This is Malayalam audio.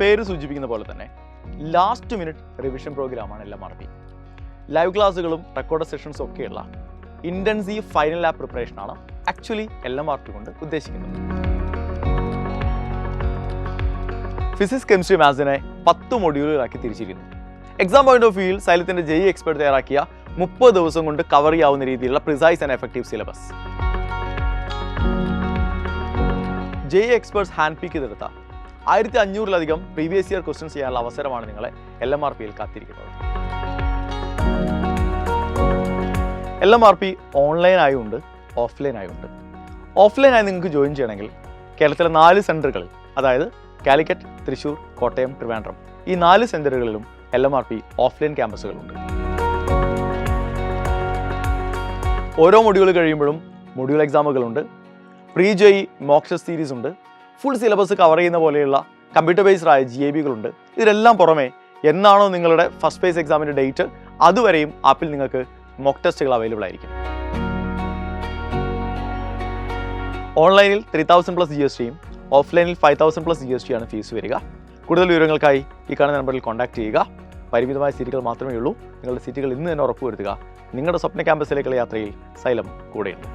പേര് സൂചിപ്പിക്കുന്ന പോലെ തന്നെ ലാസ്റ്റ് മിനിറ്റ് റിവിഷൻ പ്രോഗ്രാമാണ് LMRP. ലൈവ് ക്ലാസ്സുകളും റെക്കോർഡ് സെഷൻസും ഒക്കെയുള്ള ഇൻറ്റൻസീവ് ഫൈനൽ ലാബ് പ്രിപ്പറേഷനാണ് ആക്ച്വലി LMRP കൊണ്ട് ഉദ്ദേശിക്കുന്നത്. ഫിസിക്സ്, കെമിസ്ട്രി, മാത്സിനെ 10 മൊഡ്യൂളുകളാക്കി തിരിച്ചിരിക്കുന്നു. എക്സാം പോയിന്റ് ഓഫ് വ്യൂയിൽ സൈലത്തിൻ്റെ JEE എക്സ്പെർട്ട് തയ്യാറാക്കിയ 30 ദിവസം കൊണ്ട് കവർ ചെയ്യാവുന്ന രീതിയിലുള്ള precise and effective syllabus. JEE experts hand pick ചെയ്തെടുത്ത 1500-ലധികം പ്രീവിയസ് ഇയർ ക്വസ്റ്റ്യൻസ് ചെയ്യാനുള്ള അവസരമാണ് നിങ്ങളെ LMRPയിൽ കാത്തിരിക്കുന്നത്. LMRP ഓൺലൈനായുണ്ട്, ഓഫ്ലൈനായുണ്ട്. ഓഫ്ലൈനായി നിങ്ങൾക്ക് ജോയിൻ ചെയ്യണമെങ്കിൽ കേരളത്തിലെ 4 സെൻറ്ററുകളിൽ, അതായത് കാലിക്കറ്റ്, തൃശ്ശൂർ, കോട്ടയം, ട്രിവാൻഡ്രം, ഈ 4 സെൻറ്ററുകളിലും LMRP ഓഫ്ലൈൻ ക്യാമ്പസുകളുണ്ട്. ഓരോ മൊഡ്യൂൾ കഴിയുമ്പോഴും മൊഡ്യൂൾ എക്സാമുകളുണ്ട്. Pre JEE mock test series ഉണ്ട്. ഫുൾ സിലബസ് കവർ ചെയ്യുന്ന പോലെയുള്ള കമ്പ്യൂട്ടർ ബേസ്ഡ് ആയ GABകളുണ്ട്. ഇതിനെല്ലാം പുറമെ എന്നാണോ നിങ്ങളുടെ ഫസ്റ്റ് ഫേസ് എക്സാമിൻ്റെ ഡേറ്റ് അതുവരെയും ആപ്പിൽ നിങ്ങൾക്ക് മോക്ക് ടെസ്റ്റുകൾ അവൈലബിൾ ആയിരിക്കും. ഓൺലൈനിൽ 3000+ GSTയും ഓഫ്ലൈനിൽ 5000+ GST ആണ് ഫീസ് വരിക. കൂടുതൽ വിവരങ്ങൾക്കായി ഈ കാണുന്ന നമ്പറിൽ കോൺടാക്ട് ചെയ്യുക. പരിമിതമായ സീറ്റുകൾ മാത്രമേ ഉള്ളൂ. നിങ്ങളുടെ സീറ്റുകൾ ഇന്ന് തന്നെ ഉറപ്പുവരുത്തുക. നിങ്ങളുടെ സ്വപ്ന ക്യാമ്പസിലേക്കുള്ള യാത്രയിൽ സൈലം കൂടെയുണ്ട്.